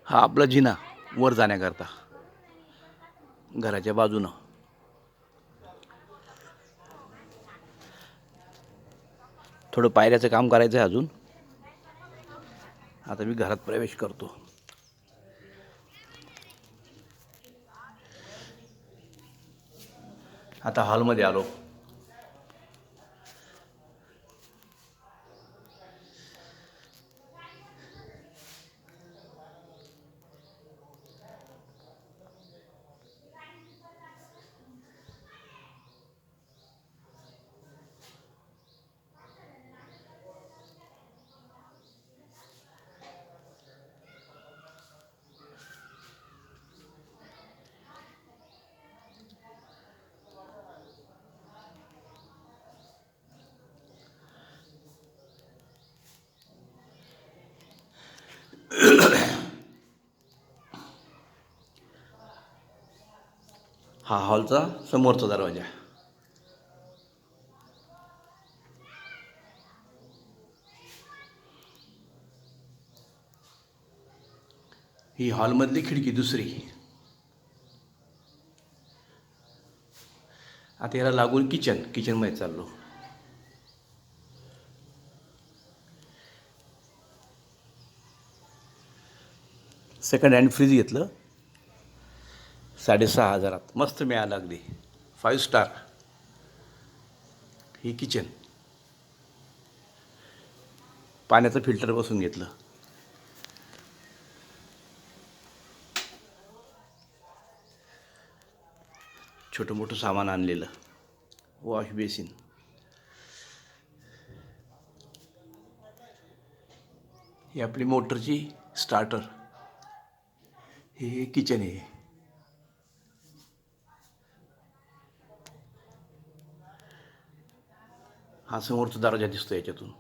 हा आपला जिना वर जाण्याकरता घराच्या बाजूनं. थोडं पायऱ्याचं काम करायचं आहे अजून. आता मी घरात प्रवेश करतो. आता हॉलमध्ये आलो. हा हॉलचा समोरचा दरवाजा. ही हॉलमधली खिडकी दुसरी. आता याला लागून किचनमध्ये चाललो. सेकंड हँड फ्रीज घेतलं 6,500 मस्त मिळायला लागली. 5 स्टार. ही किचन. पाण्याचं फिल्टर बसून घेतलं. छोटं मोठं सामान आणलेलं. Wash basin. ही आपली मोटरची स्टार्टर. हे किचन आहे. हा समोरचा दरवाजा दिसतो याच्यातून.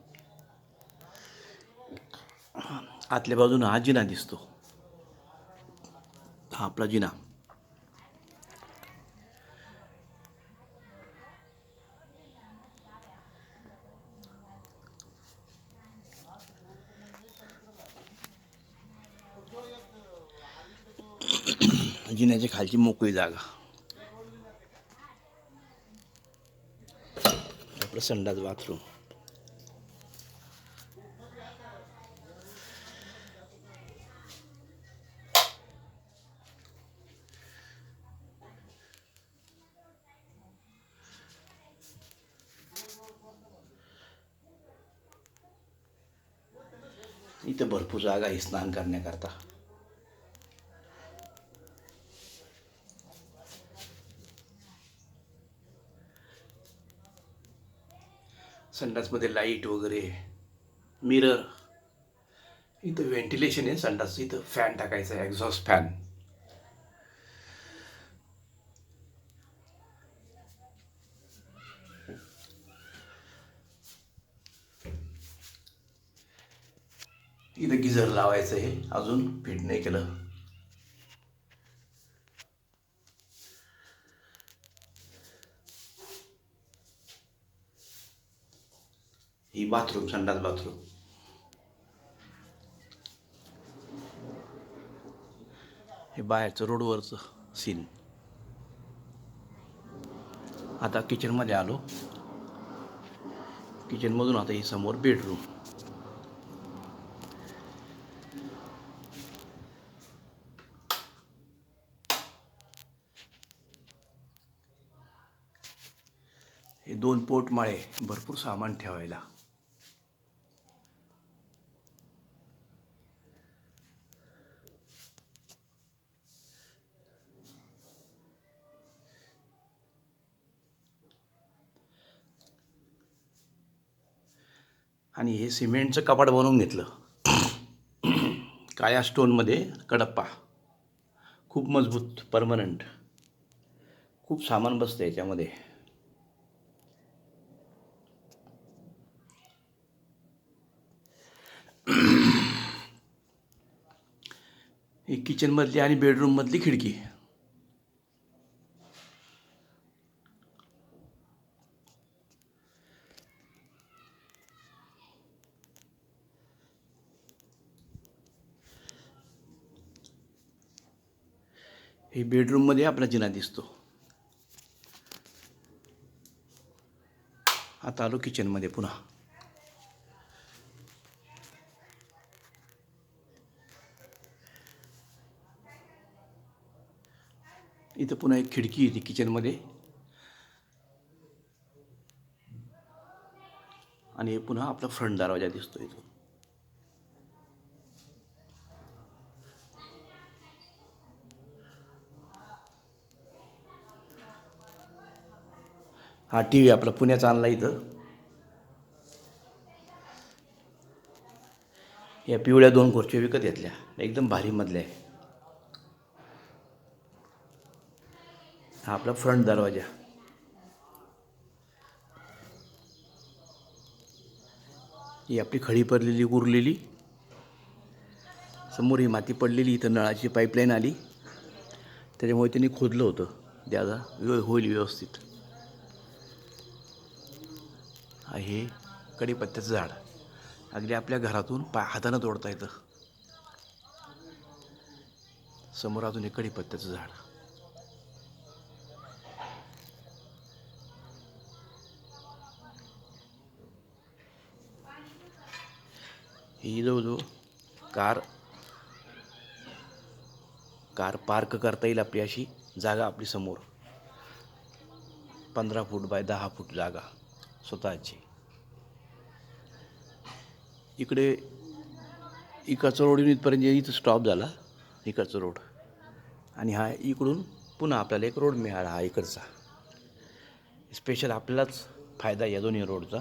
आतल्या बाजूनं हा जिना दिसतो. हा आपला जिना. जिन्याच्या खालची मोकळी जागा. आपलं संडास बाथरूम. इथं भरपूर जागा आहे स्नान करण्याकरता. संडासमध्ये लाईट वगैरे, मिरर. इथं व्हेंटिलेशन आहे संडास. इथं फॅन टाकायचा आहे, एक्झॉस्ट फॅन. इथं गिझर लावायचं आहे, अजून फिट नाही केलं. ही बाथरूम, संडास बाथरूम. हे बाहेरचं रोडवरचं सीन. आता किचनमध्ये आलो. किचनमधून आता ही समोर बेडरूम. हे 2 पोटमाळे, भरपूर सामान ठेवायला. आणि हे सिमेंटचं कपाट बनवून घेतलं. काळ्या स्टोनमध्ये कडप्पा. खूप मजबूत, परमनंट. खूप सामान बसतं याच्यामध्ये. ही किचनमधली आणि बेडरूममधली खिडकी. हे बेडरूममध्ये आपला जिना दिसतो. आता आलो किचनमध्ये पुन्हा. इथं पुन्हा एक खिडकी येते किचनमध्ये आणि पुन्हा आपला फ्रंट दरवाजा दिसतो इथून. हा टी व्ही आपला पुण्याचा आणला इथं. या पिवळ्या 2 खुर्च्या विकत घेतल्या, एकदम भारी मधल्या आहे. हा आपला फ्रंट दरवाजा. ही आपली खडी पडलेली उरलेली. समोर ही माती पडलेली, इथं नळाची पाईपलाईन आली, त्याच्यामुळे त्यांनी खोदलं होतं. द्यादा होईल व्यवस्थित. आहे कढीपत्त्याचं झाड, अगदी आपल्या घरातून हातानं तोडता येतं. समोर अजून एक कढीपत्त्याचं झाड. ही जवळजवळ कार पार्क करता येईल आपली अशी जागा आपली समोर. 15 फूट बाय 10 फूट जागा स्वतःची. इकडे इकडचा रोड इथपर्यंत इथं स्टॉप झाला, इकडचा रोड. आणि हा इकडून पुन्हा आपल्याला एक रोड मिळाला, हा इकडचा. स्पेशल आपल्यालाच फायदा या दोन्ही रोडचा.